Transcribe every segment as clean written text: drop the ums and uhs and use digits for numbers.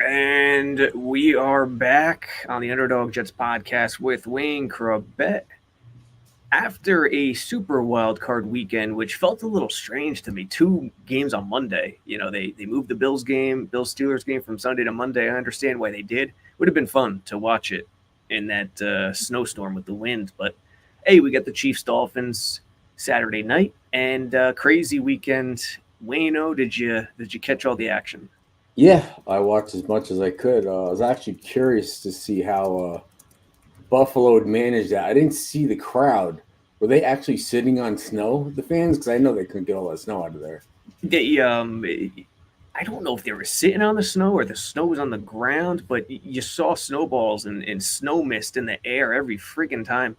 And we are back on the Underdog Jets podcast with Wayne Chrebet. After a super wild card weekend, which felt a little strange to me, two games on Monday. They moved the Bills Steelers game from Sunday to Monday. I understand why they did. Would have been fun to watch it in that snowstorm with the wind. But hey, we got the Chiefs Dolphins Saturday night and crazy weekend. Wayno, did you catch all the action? Yeah, I watched as much as I could. I was actually curious to see how Buffalo would manage that. I didn't see the crowd. Were they actually sitting on snow, the fans? Because I know they couldn't get all that snow out of there. I don't know if they were sitting on the snow or the snow was on the ground, but you saw snowballs and snow mist in the air every freaking time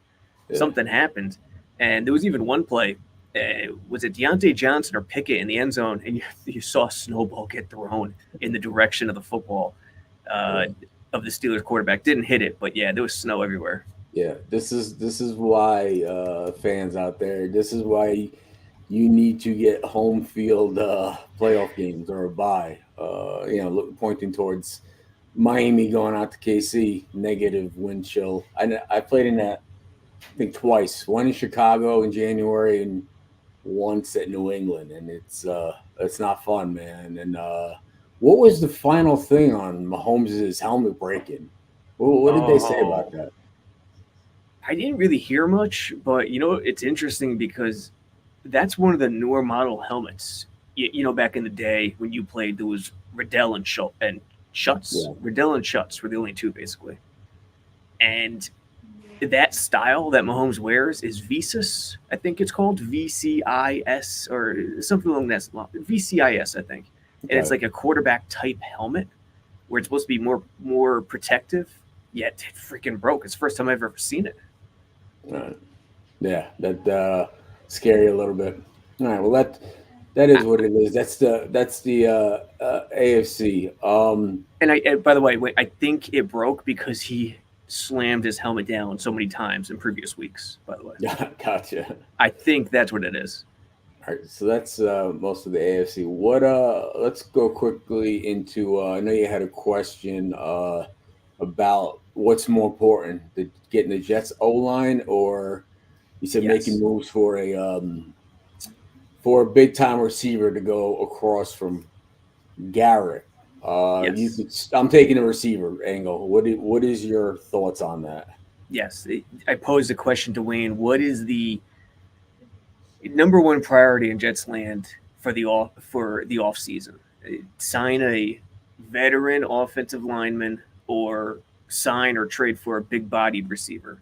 Yeah, something happened. And there was even one play. Was it Deontay Johnson or Pickett in the end zone? And you saw a snowball get thrown in the direction of the football uh, yeah, of the Steelers quarterback. Didn't hit it, but yeah, there was snow everywhere. yeah. This is why fans out there. This is why you need to get home field playoff games or a bye. Pointing towards Miami going out to KC, negative wind chill. I played in that I think twice. One in Chicago in January and once at New England, and it's not fun, man. And what was the final thing on Mahomes' helmet breaking? What did they say about Oh, that? I didn't really hear much, but it's interesting because that's one of the newer model helmets. Back in the day when you played, there was Riddell and Schutz. Yeah, Riddell and Schutz were the only two basically, and that style that Mahomes wears is Visas. I think it's called VCIS or something along that line. VCIS, I think, and it's okay. like a quarterback type helmet where it's supposed to be more protective. Yet it freaking broke. It's the first time I've ever seen it. All Yeah, that scary a little bit. All right, well that is what it is. That's the AFC. And by the way, wait, I think it broke because he slammed his helmet down so many times in previous weeks. By the way, Yeah, gotcha. I think that's what it is. All right, so that's most of the AFC. Let's go quickly into. I know you had a question about what's more important, getting the Jets O line, or you said making Yes, moves for a big time receiver to go across from Garrett. You yes, could. I'm taking a receiver angle. What is your thoughts on that? yes. I posed a question to Wayne. What is the number one priority in Jets land for the off season? Sign a veteran offensive lineman or sign or trade for a big bodied receiver.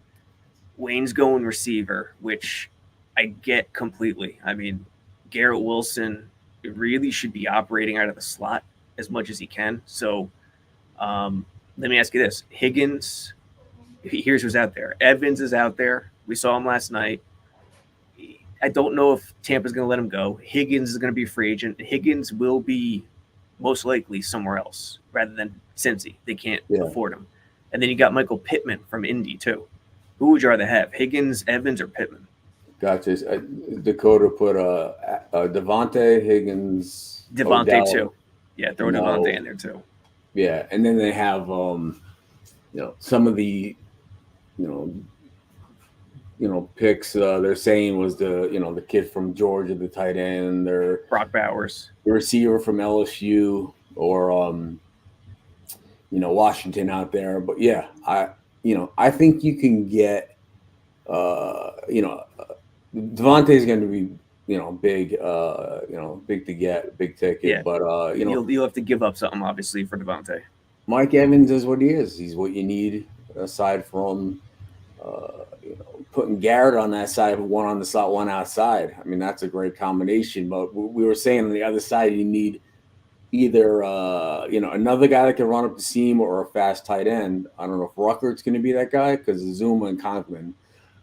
Wayne's going receiver, which I get completely. I mean, Garrett Wilson really should be operating out of the slot as much as he can. So let me ask you this: Higgins, here's who's out there. Evans is out there. We saw him last night. I don't know if Tampa's going to let him go. Higgins is going to be a free agent. Higgins will be most likely somewhere else rather than Cincy. They can't Yeah, afford him. And then you got Michael Pittman from Indy too. Who would you rather have, Higgins, Evans, or Pittman? gotcha. Dakota put Devontae Higgins, Devontae Odell. too. Yeah, throw Devontae No, in there too. yeah, and then they have some of the you know picks they're saying was the kid from Georgia, the tight end, or Brock Bowers. the receiver from LSU, or Washington out there. But yeah, I think you can get uh, you know Devontae's going to be big big to get, big Yeah, ticket, but you'll have to give up something obviously for Devontae. Mike Evans is what he is. He's what you need aside from putting Garrett on that side, one on the slot, one outside. I mean, that's a great combination. But we were saying on the other side, you need either another guy that can run up the seam or a fast tight end. I don't know if Ruckert's going to be that guy because Zuma and Conklin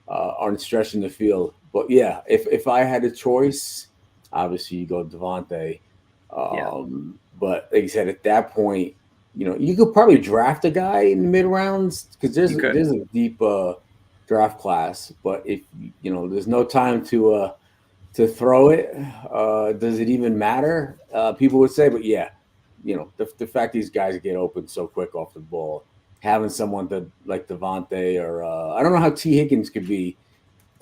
aren't stretching the field. But yeah, if I had a choice, obviously you go Devontae. Yeah, But like I said, at that point, you could probably draft a guy in the mid rounds because you could. there's a deep draft class. But if there's no time to throw it, does it even matter? People would say, but yeah, the fact these guys get open so quick off the ball, having someone like Devontae or I don't know how T Higgins could be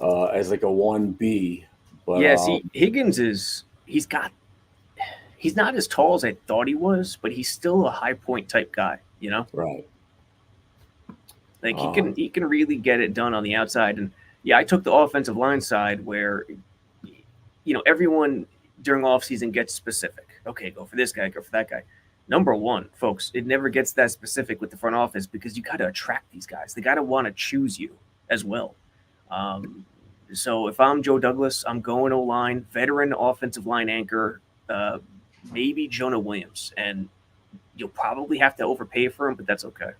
as like a 1B, but Yeah, see, Higgins he's not as tall as I thought he was, but he's still a high point type guy, you know? right. Like he can really get it done on the outside. And yeah, I took the offensive line side where everyone during offseason gets specific. Okay, go for this guy, go for that guy. Number one, folks, it never gets that specific with the front office because you got to attract these guys. They got to want to choose you as well. So if I'm Joe Douglas, I'm going O-line, veteran offensive line anchor, maybe Jonah Williams. And you'll probably have to overpay for him, but that's okay.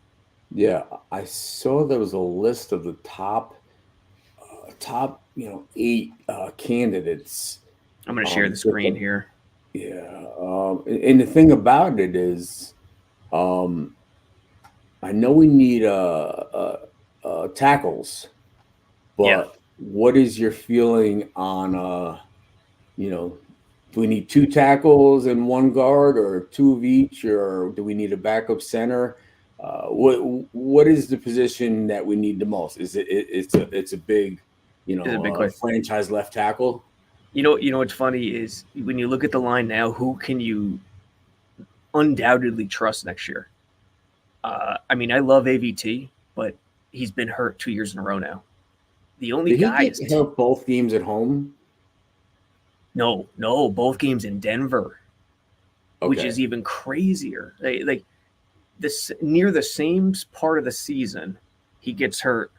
Yeah, I saw there was a list of the top 8 candidates. I'm going to share the screen here. Yeah, and the thing about it is, I know we need tackles, but Yeah. what is your feeling on do we need 2 tackles and 1 guard, or 2 of each, or do we need a backup center? What is the position that we need the most? Is it's a big It's a big question. franchise left tackle? You know what's funny is when you look at the line now, who can you undoubtedly trust next year? I mean, I love AVT, but he's been hurt 2 years in a row now. The only Did he guy get hurt both games at home? No, both games in Denver, which is even crazier. Like this near the same part of the season, he gets hurt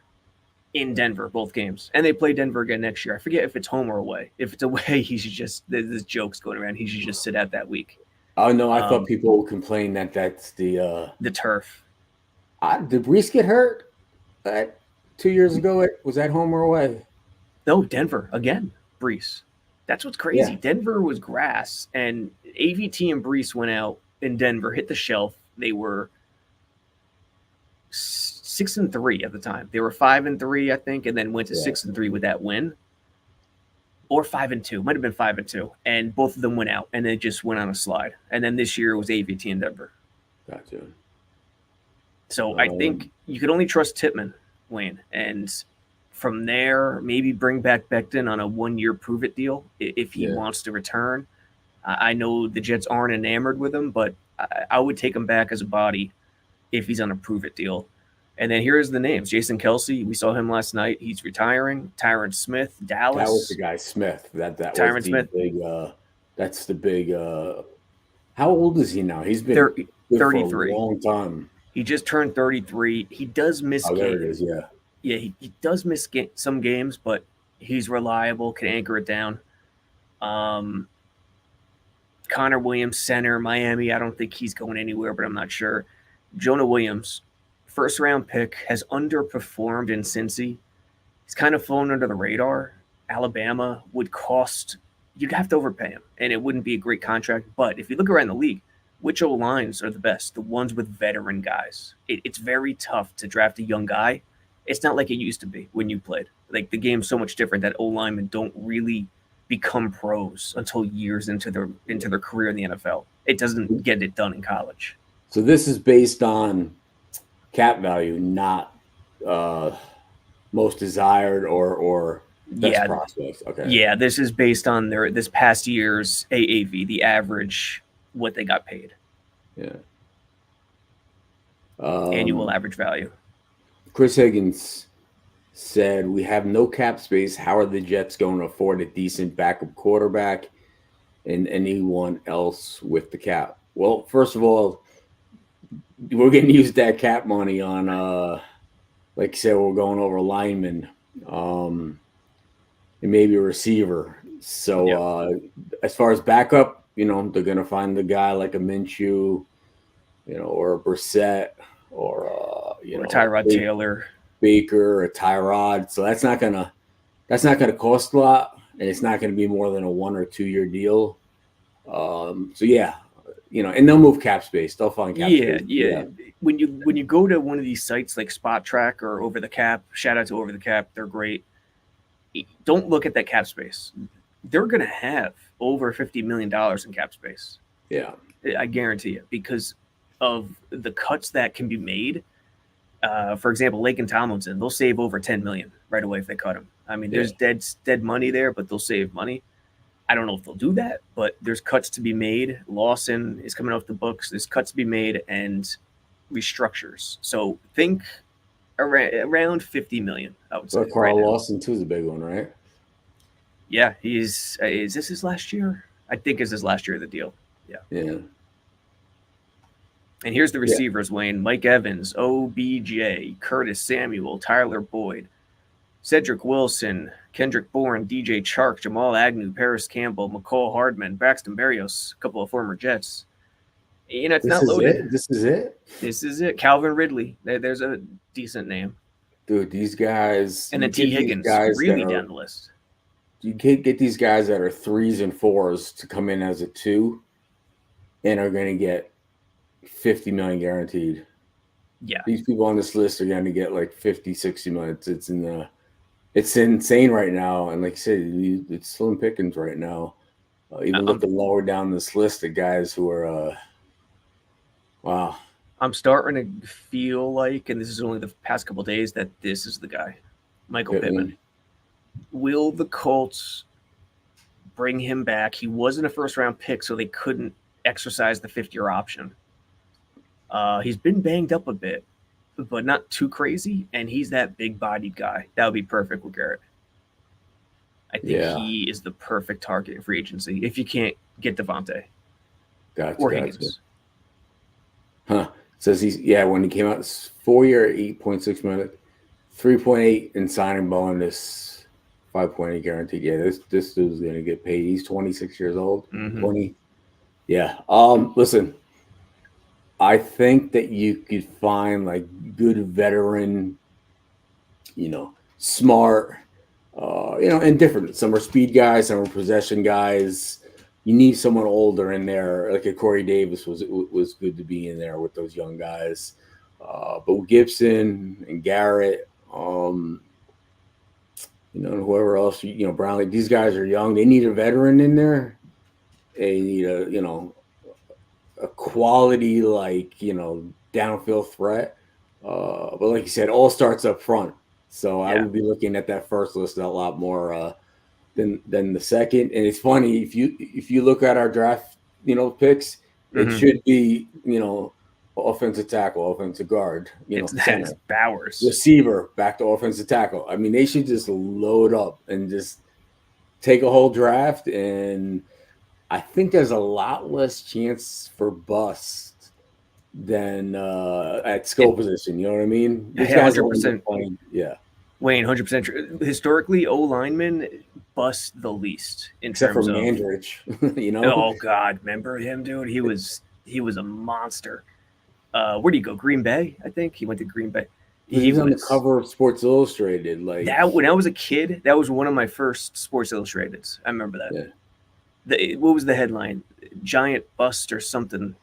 in Denver, both games, and they play Denver again next year. I forget if it's home or away. If it's away, he should just there's jokes going around. He should just sit out that week. Oh no, I thought people would complain that that's the turf. Did Brees get hurt 2 years ago? Was that home or away? No, Denver again. Brees. That's what's crazy. Yeah. Denver was grass, and AVT and Brees went out in Denver, hit the shelf. They were 6-3 at the time. They were 5-3, I think, and then went to 6-3 with that win. Or 5-2, might have been 5-2, and both of them went out, and they just went on a slide. And then this year it was AVT in Denver. Gotcha. So I think you could only trust Tippmann, Wayne, and from there maybe bring back Becton on a 1-year prove-it deal if he wants to return. I know the Jets aren't enamored with him, but I would take him back as a body if he's on a prove-it deal. And then here's the names. Jason Kelsey, we saw him last night. He's retiring. Tyron Smith, Dallas. That was the guy, Smith. That Tyron was the Smith. Big, that's the big how old is he now? He's been 33 for a long time. He just turned 33. He does miss games. There it is, yeah. Yeah, he does miss some games, but he's reliable, can anchor it down. Connor Williams, center, Miami. I don't think he's going anywhere, but I'm not sure. Jonah Williams, first-round pick, has underperformed in Cincy. He's kind of flown under the radar. Alabama would cost – you'd have to overpay him, and it wouldn't be a great contract. But if you look around the league, which O-lines are the best? The ones with veteran guys. It's very tough to draft a young guy. It's not like it used to be when you played. Like, the game's so much different that O-linemen don't really become pros until years into their career in the NFL. It doesn't get it done in college. So this is based on cap value, not most desired or best prospects. Okay. Yeah, this is based on this past year's AAV, the average, what they got paid. Yeah. Annual average value. Chris Higgins said, "We have no cap space. How are the Jets going to afford a decent backup quarterback and anyone else with the cap?" Well, first of all, we're going to use that cap money on, like you said, we're going over linemen and maybe a receiver. So as far as backup, they're going to find the guy like a Minshew, or a Brissett, or or Tyrod Taylor, Baker, or Tyrod. So that's not gonna cost a lot, and it's not going to be more than a 1 or 2 year deal. And they'll move cap space. They'll find cap space. Yeah. When you go to one of these sites like Spot Track or Over the Cap, shout out to Over the Cap, they're great. Don't look at that cap space. They're going to have over $50 million in cap space. Yeah. I guarantee it, because of the cuts that can be made. For example, Lake and Tomlinson, they'll save over 10 million right away if they cut him. I mean, there's dead money there, but they'll save money. I don't know if they'll do that, but there's cuts to be made. Lawson is coming off the books. There's cuts to be made and restructures. So think around 50 million, I would say. So Carl Lawson too is a big one, right? Yeah, he's. Is this his last year? I think it's his last year of the deal. Yeah. Yeah. And here's the receivers, Wayne. Mike Evans, OBJ, Curtis Samuel, Tyler Boyd, Cedric Wilson, Kendrick Bourne, DJ Chark, Jamal Agnew, Paris Campbell, McCall Hardman, Braxton Berrios, a couple of former Jets. It's not loaded. This is it? This is it. Calvin Ridley. There's a decent name. Dude, these guys. And then T. Higgins, really down the list. You can't get these guys that are 3s and 4s to come in as a 2 and are going to get 50 million guaranteed. Yeah. These people on this list are going to get like 50, 60 million. It's insane right now. And like I said, it's slim pickings right now. Even looking lower down this list of guys who are, wow. I'm starting to feel like, and this is only the past couple of days, that this is the guy, Michael Pittman. Will the Colts bring him back? He wasn't a first-round pick, so they couldn't exercise the 5th-year option. He's been banged up a bit, but not too crazy, and he's that big-bodied guy. That would be perfect with Garrett. I think he is the perfect target in free agency if you can't get Devontae or Higgins. Huh. Says when he came out, 4-year, 8.6 million, 3.8 in signing bonus, 5.8 guaranteed. Yeah, this dude's gonna get paid. He's 26 years old. 20. Yeah. Listen, I think that you could find like good veteran, smart, and different. Some are speed guys, some are possession guys. You need someone older in there, like a Corey Davis was good to be in there with those young guys. But with Gibson and Garrett, and whoever else, Brownlee, these guys are young. They need a veteran in there. They need a quality, downfield threat. But like you said, all starts up front. So I would be looking at that first list a lot more than the second. And it's funny, if you look at our draft, picks, it should be, offensive tackle, offensive guard, it's Bowers, receiver, back to offensive tackle. I mean, they should just load up and just take a whole draft. And I think there's a lot less chance for bust than at skill position. You know what I mean? These guys 100%. Yeah. Wayne, 100% true. Historically, O linemen bust the least in except terms for of Mandrich. Oh God, remember him, dude? He was a monster. Where did he go? Green Bay, I think he went to Green Bay. He was on the cover of Sports Illustrated. Like that when I was a kid, that was one of my first Sports Illustrateds. I remember that. Yeah. What was the headline? Giant bust or something?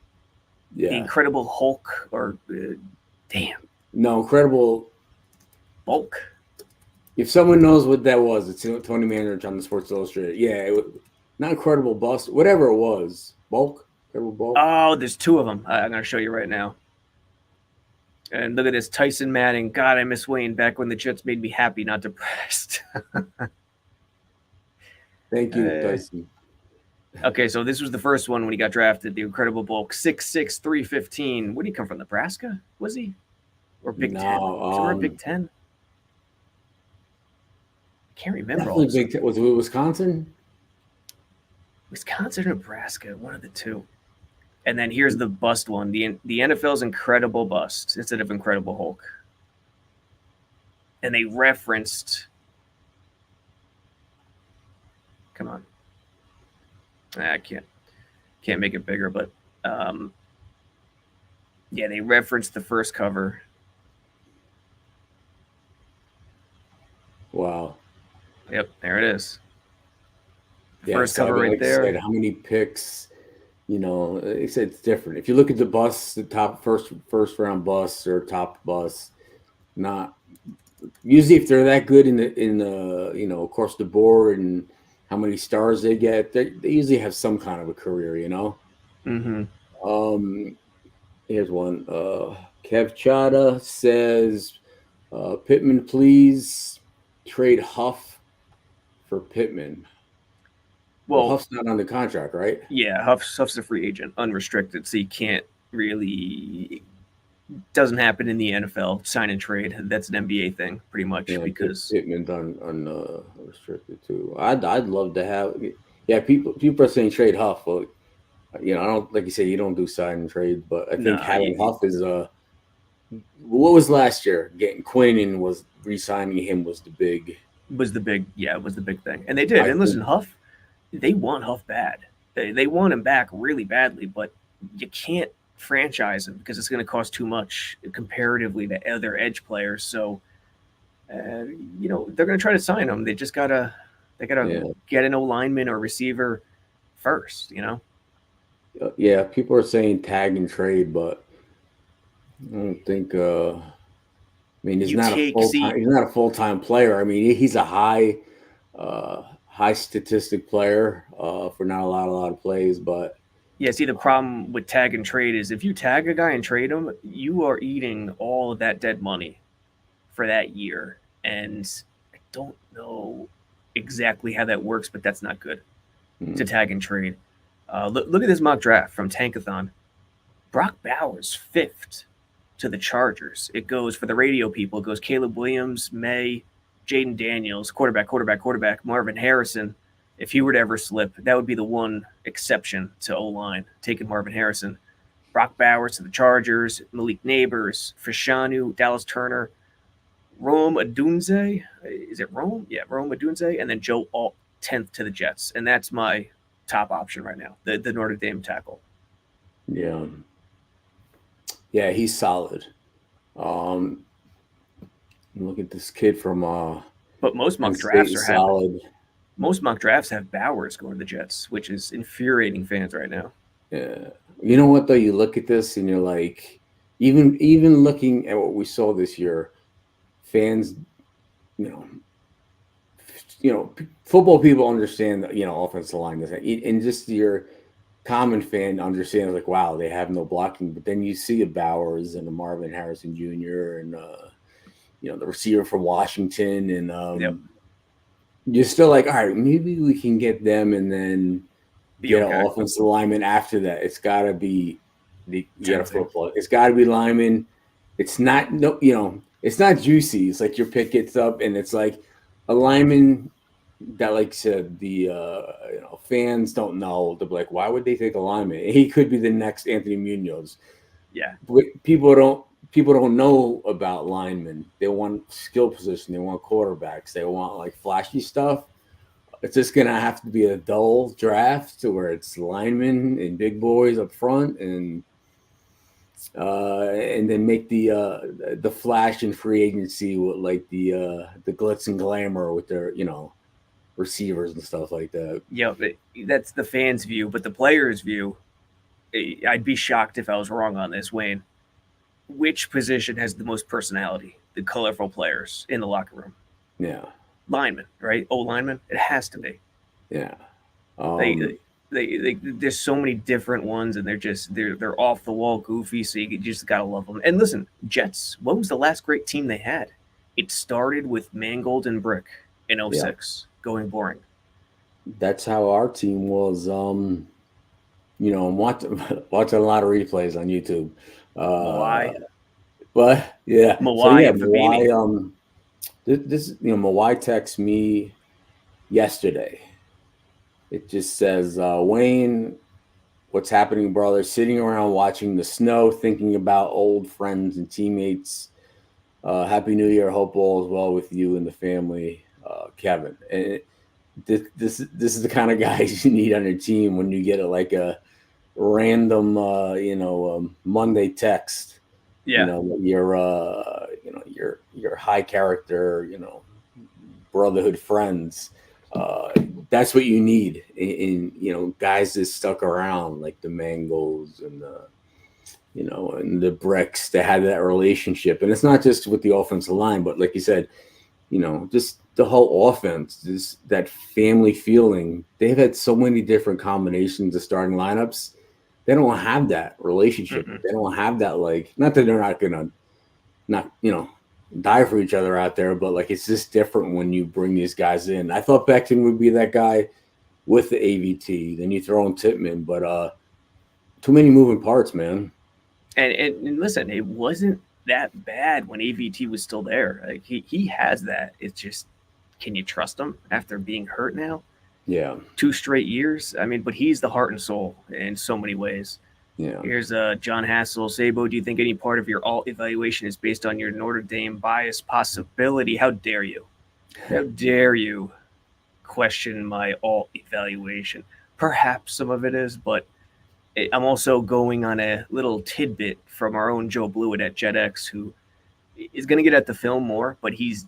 Yeah. The Incredible Hulk or damn. No, Incredible Bulk. If someone knows what that was, it's Tony Mandrich on the Sports Illustrated. Yeah, not Incredible Bust, whatever it was. Bulk? Incredible Bulk? Oh, there's 2 of them. I'm going to show you right now. And look at this, Tyson Manning. God, I miss Wayne back when the Jets made me happy, not depressed. Thank you, Tyson. Okay, so this was the first one when he got drafted, the Incredible Bulk, 6'6", 315. Where did he come from, Nebraska? Was he? Or Big Ten? Was he Big Ten? Can't remember. Was it Wisconsin? Wisconsin or Nebraska, one of the 2. And then here's the bust one, the NFL's Incredible Bust instead of Incredible Hulk. And they referenced. Come on. I can't make it bigger, but they referenced the first cover. Wow. Yep, there it is. First cover right there. Said, how many picks? They said it's different. If you look at the bus, the top first round bus or top bus, not usually if they're that good in the across the board and how many stars they get, they usually have some kind of a career. Here's one. Kev Chada says, Pittman, please trade Huff for Pittman. Well, Well, Huff's not on the contract, right? yeah, Huff's a free agent, unrestricted, so you can't really. Doesn't happen in the NFL. Sign and trade. That's an NBA thing, pretty much, Yeah, because Pittman's on restricted too. I'd love to have. Yeah, people are saying trade Huff. Well, I don't like you say you don't do sign and trade, but I think nah, having Huff is what was last year? Getting Quinn and was re-signing him was the big. it was the big thing, and they did. I And think listen, Huff, they want Huff bad. They want him back really badly, but you can't franchise him because it's going to cost too much comparatively to other edge players. So, they're going to try to sign him. They gotta yeah. get an O lineman or receiver first. Yeah, people are saying tag and trade, but I don't think. I mean, You take see He's not a full time player. I mean, he's a high statistic player for not a lot of plays, but Yeah, see, the problem with tag and trade is if you tag a guy and trade him, you are eating all of that dead money for that year. And I don't know exactly how that works, but that's not good to mm, tag and trade. Look at this mock draft from Tankathon. Brock Bowers, fifth to the Chargers. It goes for the radio people. It goes Caleb Williams, May, Jaden Daniels, quarterback, Marvin Harrison. If he were to ever slip, that would be the one exception to O line, taking Marvin Harrison. Brock Bowers to the Chargers, Malik Neighbors, Fashanu, Dallas Turner, Rome Adunze. Is it Rome? Yeah, Rome Adunze. And then Joe Alt, 10th to the Jets. And that's my top option right now, the Notre Dame tackle. yeah, yeah, he's solid. Um, Look at this kid from But Penn State is solid. most mock drafts have Bowers going to the Jets, which is infuriating fans right now. Yeah, you know what though? You look at this and you're like, even looking at what we saw this year, fans, you know, football people understand that offensive line doesn't, and just your common fan understands like, wow, they have no blocking. But then you see a Bowers and a Marvin Harrison Jr. and the receiver from Washington, and Yep, you're still like, all right, maybe we can get them, and then be get an okay. offensive lineman after that. It's got to be you got a Tempting. football. It's got to be lineman. It's not it's not juicy. It's like your pick gets up, and it's like a lineman that, like I said, the fans don't know. They're like, why would they take a lineman? He could be the next Anthony Munoz. Yeah. But people don't know about linemen. They want skill position. They want quarterbacks. They want like flashy stuff. It's just gonna have to be a dull draft to where it's linemen and big boys up front, and then make the flash in free agency with like the glitz and glamour with their receivers and stuff like that. Yeah, that's the fans' view, but the players' view, I'd be shocked if I was wrong on this, Wayne. Which position has the most personality? The colorful players in the locker room. Yeah, Lineman, right? Oh, lineman. It has to be. yeah. They, Um, there's so many different ones, and they're off the wall, goofy. So you just gotta love them. And listen, Jets. What was the last great team they had? It started with Mangold and Brick in yeah, '06, going boring. that's how our team was. I'm watching a lot of replays on YouTube. Mawai, But yeah, so Mawai yeah, and Fabini. Mawai. This Mawai texted me yesterday. It just says, Wayne, what's happening, brother? Sitting around watching the snow, thinking about old friends and teammates. Happy New Year. Hope all is well with you and the family, Kevin. And this is the kind of guys you need on your team when you get like a random, Monday text. Yeah, Your high character, brotherhood friends. That's what you need in guys that stuck around like the Mangos and the Bricks that had that relationship. And it's not just with the offensive line, but like you said, just the whole offense, just that family feeling. They've had so many different combinations of starting lineups they don't have that relationship. Mm-mm. They don't have that, like, not that they're not gonna not die for each other out there, but like it's just different when you bring these guys in. I thought Becton would be that guy with the AVT. Then you throw in Titman, but too many moving parts, man. And listen, it wasn't that bad when AVT was still there. Like he has that. It's just, can you trust him after being hurt now? Yeah, 2 straight years. I mean, but he's the heart and soul in so many ways. yeah. Here's John Hassel. Sabo, do you think any part of your alt evaluation is based on your Notre Dame bias possibility? How dare you? How dare you question my alt evaluation? Perhaps some of it is, but I'm also going on a little tidbit from our own Joe Blewett at JetX, who is going to get at the film more, but he's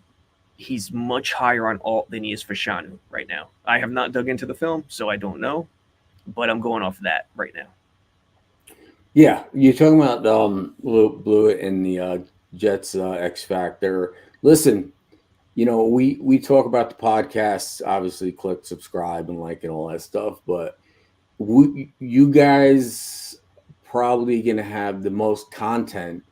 much higher on alt than he is for Shanu right now. I have not dug into the film, so I don't know, but I'm going off that right now. Yeah, you're talking about Blewett and the Jets X Factor. Listen, we talk about the podcasts, obviously click subscribe and like and all that stuff, but you guys probably gonna have the most content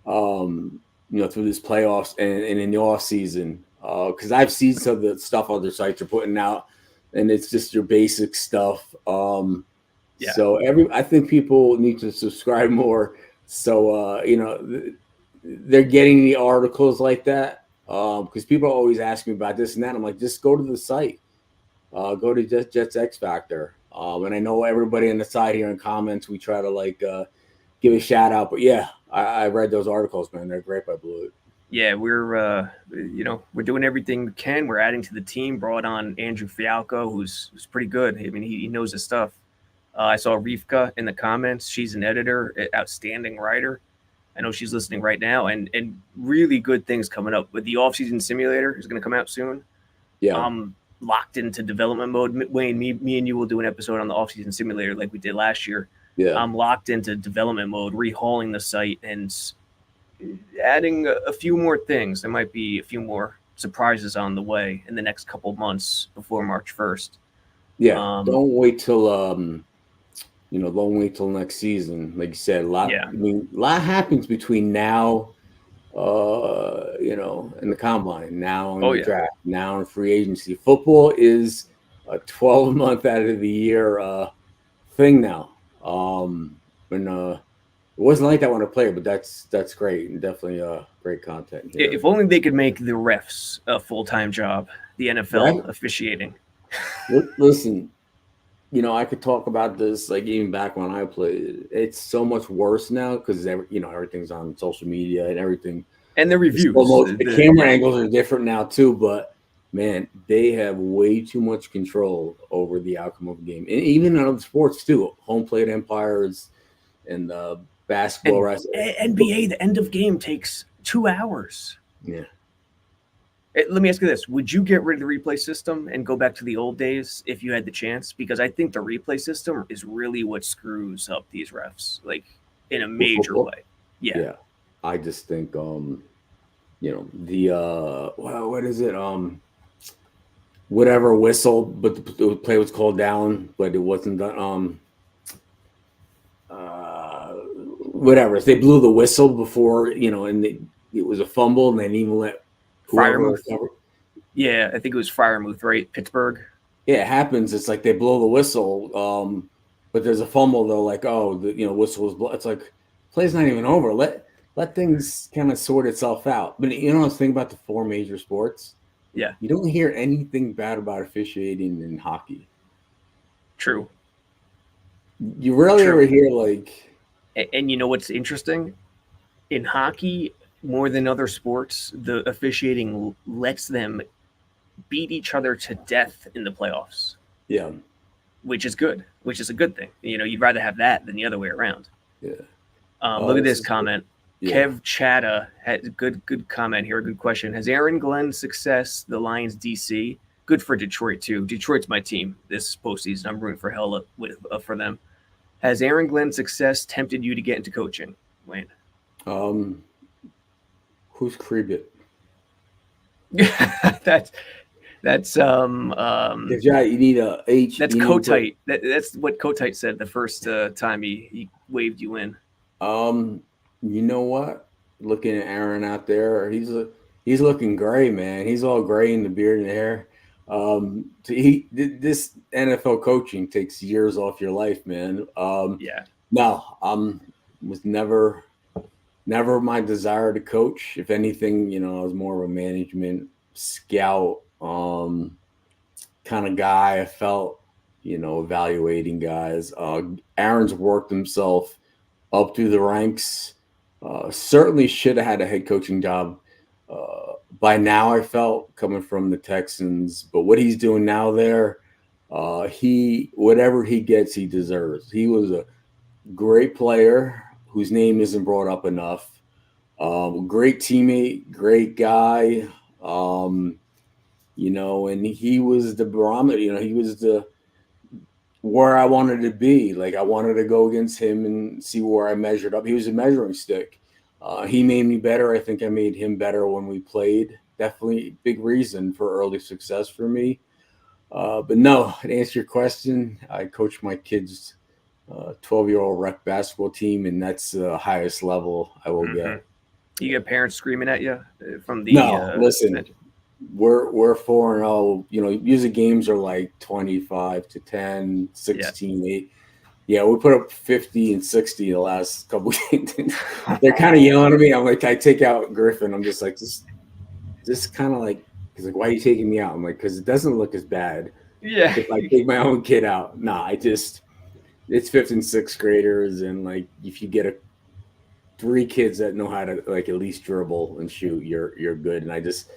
through this playoffs and in the off season. Because I've seen some of the stuff other sites are putting out, and it's just your basic stuff. Yeah. So I think people need to subscribe more. So they're getting the articles like that. Because people always ask me about this and that. I'm like, just go to the site. Go to Jets X Factor. And I know everybody on the side here in comments, we try to give a shout out. But yeah, I read those articles, man. They're great by Blue. Yeah, we're doing everything we can. We're adding to the team. Brought on Andrew Fialco, who's pretty good. I mean, he knows his stuff. I saw Rivka in the comments. She's an editor, outstanding writer. I know she's listening right now, and really good things coming up. But the offseason simulator is going to come out soon. Yeah. I'm locked into development mode. Wayne, me and you will do an episode on the offseason simulator like we did last year. Yeah. I'm locked into development mode, rehauling the site and adding a few more things. There might be a few more surprises on the way in the next couple months before March 1st. Yeah. Don't wait till don't wait till next season. Like you said, a lot. Yeah. I mean, a lot happens between now, and the combine, now in the draft, now in free agency. Football is a 12-month out of the year thing now. It wasn't like that when I played, but that's great and definitely great content here. If only they could make the refs a full-time job, the NFL officiating. Listen, I could talk about this like even back when I played. It's so much worse now because everything's on social media and everything. And the reviews. The camera angles are different now too, but man, they have way too much control over the outcome of the game. And even in other sports too, home plate umpires and basketball. NBA, the end of game takes 2 hours. Yeah. Let me ask you this. Would you get rid of the replay system and go back to the old days if you had the chance? Because I think the replay system is really what screws up these refs, like in a major way. Yeah. I just think, what is it? Whatever whistle, but the play was called down, but it wasn't done. Whatever. If they blew the whistle before, and it was a fumble, and they didn't even let Fryermuth. Yeah, I think it was Fryermuth, right? Pittsburgh. Yeah, it happens. It's like they blow the whistle, but there's a fumble though. Like, whistle was blown. It's like play's not even over. Let things kind of sort itself out. But I was thinking about the 4 major sports. Yeah, you don't hear anything bad about officiating in hockey. True. You rarely ever hear And you know what's interesting? In hockey, more than other sports, the officiating lets them beat each other to death in the playoffs. Yeah. Which is good, which is a good thing. You'd rather have that than the other way around. Yeah. Look at this comment. Yeah. Kev Chatta had a good comment here, a good question. Has Aaron Glenn's success, the Lions DC, good for Detroit too? Detroit's my team this postseason. I'm rooting for hell for them. Has Aaron Glenn's success tempted you to get into coaching, Wayne? Who's Chrebet? That's Because you need a H. that's You need to Kotite. That's what Kotite said the first time he waved you in. put. You know what? Looking at Aaron out there, he's looking gray, man. He's all gray in the beard and hair. This NFL coaching takes years off your life, man. Yeah. No, was never my desire to coach. If anything, I was more of a management scout kind of guy. I felt, evaluating guys. Aaron's worked himself up through the ranks. Certainly should have had a head coaching job by now. I felt coming from the Texans, but what he's doing now there, he whatever he gets, he deserves. He was a great player whose name isn't brought up enough. Great teammate, great guy. And he was the barometer. He was the where I wanted to be. Like I wanted to go against him and see where I measured up. He was a measuring stick. He made me better. I think I made him better when we played. Definitely big reason for early success for me. But no, to answer your question, I coach my kids' 12-year-old rec basketball team, and that's the highest level I will get. You get parents screaming at you from the. No, listen, we're 4-0. Usually games are like 25-10, 16-8. Yeah, we put up 50 and 60 the last couple games. They're kind of yelling at me. I'm like, I take out Griffin. I'm just like, this kind of like, he's like, why are you taking me out? I'm like, because it doesn't look as bad. Yeah. If I take my own kid out. Nah, it's 5th and 6th graders. And like, if you get 3 kids that know how to like at least dribble and shoot, you're good. And I just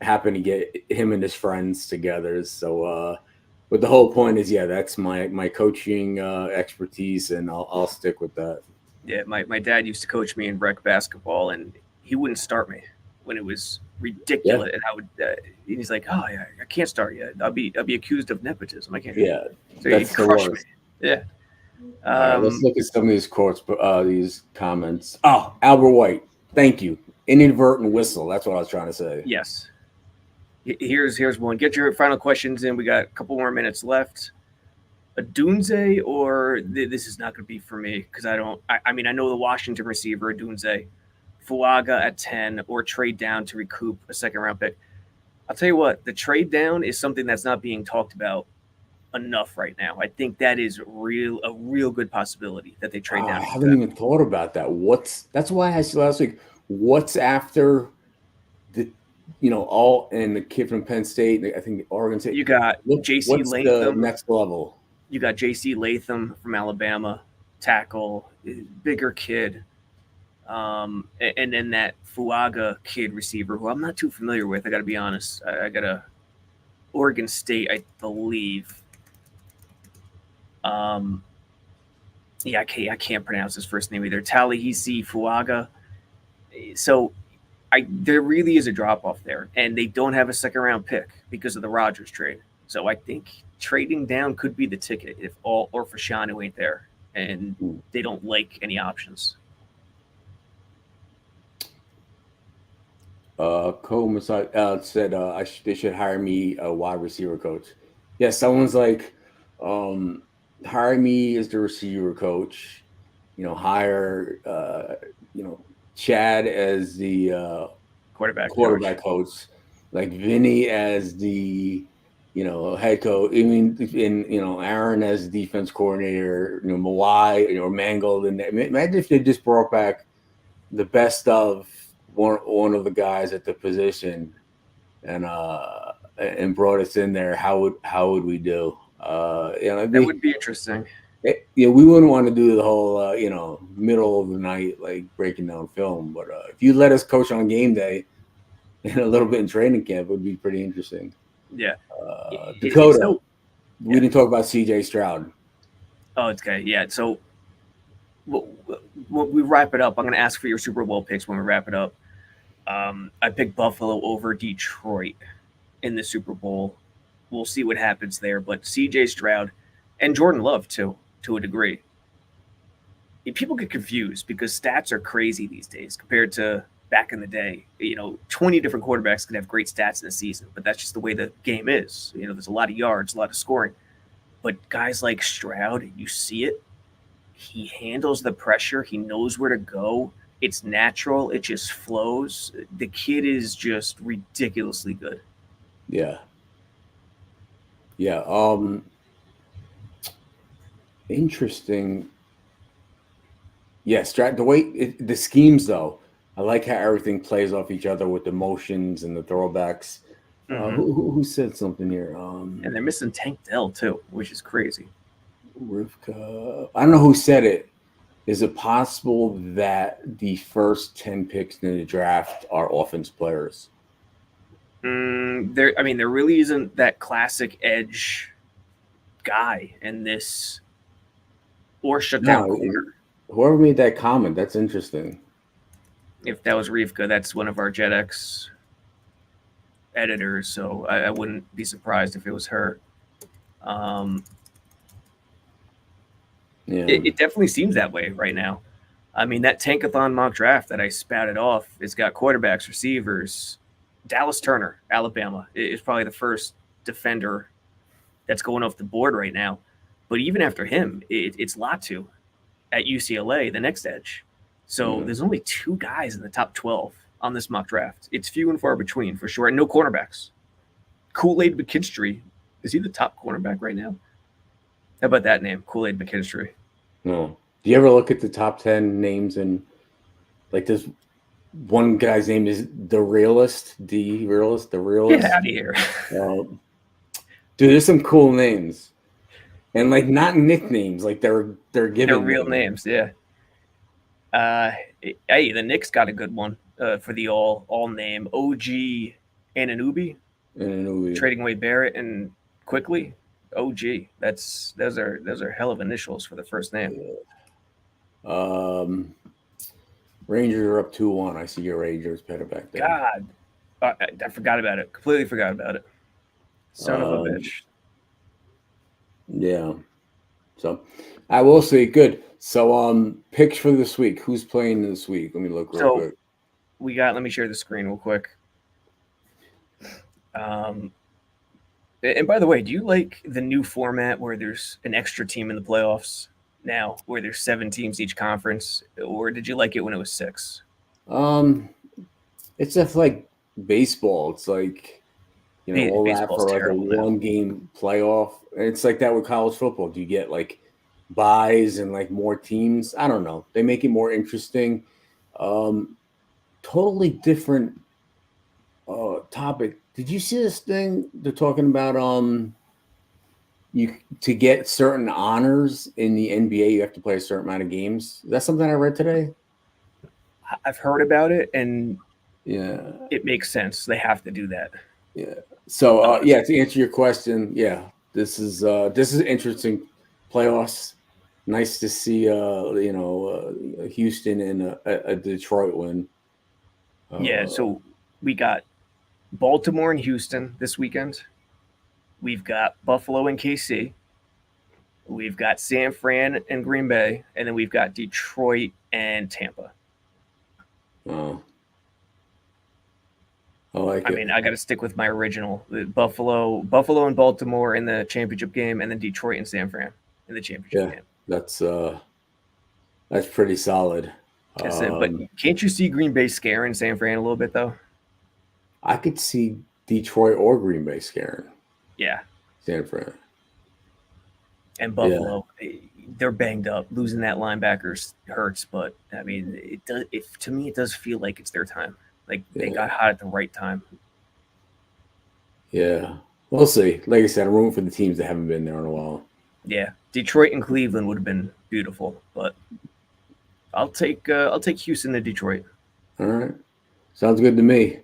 happen to get him and his friends together. So, but the whole point is, yeah, that's my coaching expertise, and I'll stick with that. Yeah, my dad used to coach me in rec basketball, and he wouldn't start me when it was ridiculous. Yeah. And I would, he's like, "Oh yeah, I can't start yet. I'll be accused of nepotism. I can't." Yeah, so he'd crush me. Yeah. All right, let's look at some of these quotes, these comments. Oh, Albert White, thank you. Inadvertent whistle. That's what I was trying to say. Yes. Here's one. Get your final questions in. We got a couple more minutes left. A Dunze or this is not going to be for me because I mean I know the Washington receiver Dunze, Fuaga at 10 or trade down to recoup a second round pick. I'll tell you what, the trade down is something that's not being talked about enough right now. I think that is a real good possibility that they trade down. I haven't even thought about that. That's why I asked you last week. What's after the all and the kid from Penn State? I think Oregon State. You got J.C. Latham. The next level. You got J.C. Latham from Alabama, tackle, bigger kid. And then that Fuaga kid receiver, who I'm not too familiar with. I got to be honest. I got a Oregon State, I believe. Yeah, I can't pronounce his first name either. Talihisi Fuaga. So, there really is a drop off there, and they don't have a second round pick because of the Rodgers trade. So I think trading down could be the ticket if all or Fashanu ain't there and they don't like any options. Cole said they should hire me a wide receiver coach. Yeah, someone's like, hire me as the receiver coach. Hire Chad as the quarterback coach, like Vinny as the head coach. I mean, Aaron as defense coordinator. Mawai or Mangold, and imagine if they just brought back the best of one of the guys at the position, and brought us in there. How would we do? That would be interesting. We wouldn't want to do the whole middle of the night like breaking down film, but if you let us coach on game day and a little bit in training camp, it would be pretty interesting. Yeah. Dakota, we didn't talk about CJ Stroud. Oh, it's okay. Yeah. So when we wrap it up, I'm going to ask for your Super Bowl picks when we wrap it up. I picked Buffalo over Detroit in the Super Bowl. We'll see what happens there, but CJ Stroud and Jordan Love too, to a degree. People get confused because stats are crazy these days compared to back in the day. 20 different quarterbacks can have great stats in a season, but that's just the way the game is. There's a lot of yards, a lot of scoring. But guys like Stroud, you see it. He handles the pressure. He knows where to go. It's natural. It just flows. The kid is just ridiculously good. Yeah. Yeah. Interesting. Yes, the way the schemes though, I like how everything plays off each other with the motions and the throwbacks. Mm-hmm. Who said something here? And they're missing Tank Dell too, which is crazy. Rivka. I don't know who said it. Is it possible that the first 10 picks in the draft are offense players? There really isn't that classic edge guy in this or shutdown corner. Whoever made that comment, that's interesting. If that was Rivka, that's one of our JetX editors, so I wouldn't be surprised if it was her. Yeah. It definitely seems that way right now. I mean, that Tankathon mock draft that I spouted off, it's got quarterbacks, receivers. Dallas Turner, Alabama, is probably the first defender that's going off the board right now. But even after him, it's Latu at UCLA, the next edge. So there's only 2 guys in the top 12 on this mock draft. It's few and far between for sure. And no cornerbacks. Kool-Aid McKinstry, is he the top cornerback right now? How about that name, Kool-Aid McKinstry? No. Do you ever look at the top 10 names and like this one guy's name is The Realist? The Realist? Get out of here. Dude, there's some cool names. And like not nicknames, like they're given. They're real names, yeah. Hey, the Knicks got a good one for the all name. OG Anunoby. Trading away Barrett and Quickly. OG. Those are hell of initials for the first name. Rangers are up 2-1. I see your Rangers better back there. God, I forgot about it. Completely forgot about it. Son of a bitch. Yeah. So I will say good. So picks for this week. Who's playing this week? Let me look real quick. Let me share the screen real quick. And by the way, do you like the new format where there's an extra team in the playoffs now, where there's 7 teams each conference, or did you like it when it was 6? It's just like baseball. It's like all that for like a 1-game playoff. It's like that with college football. Do you get like buys and like more teams? I don't know. They make it more interesting. Totally different topic. Did you see this thing they're talking about? You to get certain honors in the NBA, you have to play a certain amount of games. Is that something I read today? I've heard about it, and yeah, it makes sense. They have to do that. Yeah. So to answer your question, yeah, this is interesting playoffs. Nice to see Houston and a Detroit win. So we got Baltimore and Houston this weekend. We've got Buffalo and KC. We've got San Fran and Green Bay, and then we've got Detroit and Tampa. Oh. I got to stick with my original: Buffalo and Baltimore in the championship game, and then Detroit and San Fran in the championship game. That's pretty solid. That's it. But can't you see Green Bay scaring San Fran a little bit though? I could see Detroit or Green Bay scaring. Yeah. San Fran. And Buffalo, they're banged up. Losing that linebacker hurts, but I mean, to me, it does feel like it's their time. Like they got hot at the right time. Yeah, we'll see. Like I said, I'm rooting for the teams that haven't been there in a while. Yeah, Detroit and Cleveland would have been beautiful, but I'll take Houston to Detroit. All right, sounds good to me.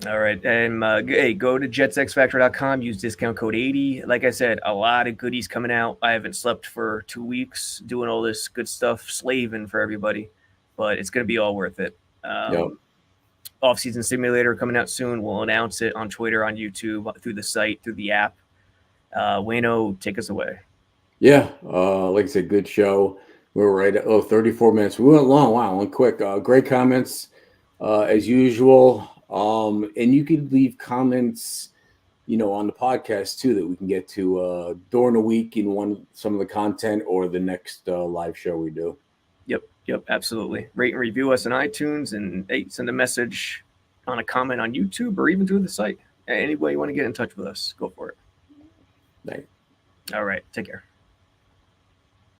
All right, and hey, go to jetsxfactor.com. Use discount code 80. Like I said, a lot of goodies coming out. I haven't slept for 2 weeks doing all this good stuff, slaving for everybody, but it's gonna be all worth it. Offseason simulator coming out soon. We'll announce it on Twitter, on YouTube, through the site, through the app. Wayno, take us away. Yeah, like I said, good show. We're right at 34 minutes. We went long. Wow, went quick. Great comments. as usual. And you could leave comments, on the podcast too, that we can get to during the week in some of the content or the next live show we do. Yep, absolutely. Rate and review us on iTunes, and hey, send a message on a comment on YouTube or even through the site. Any way you want to get in touch with us, go for it. Thanks. All right, take care.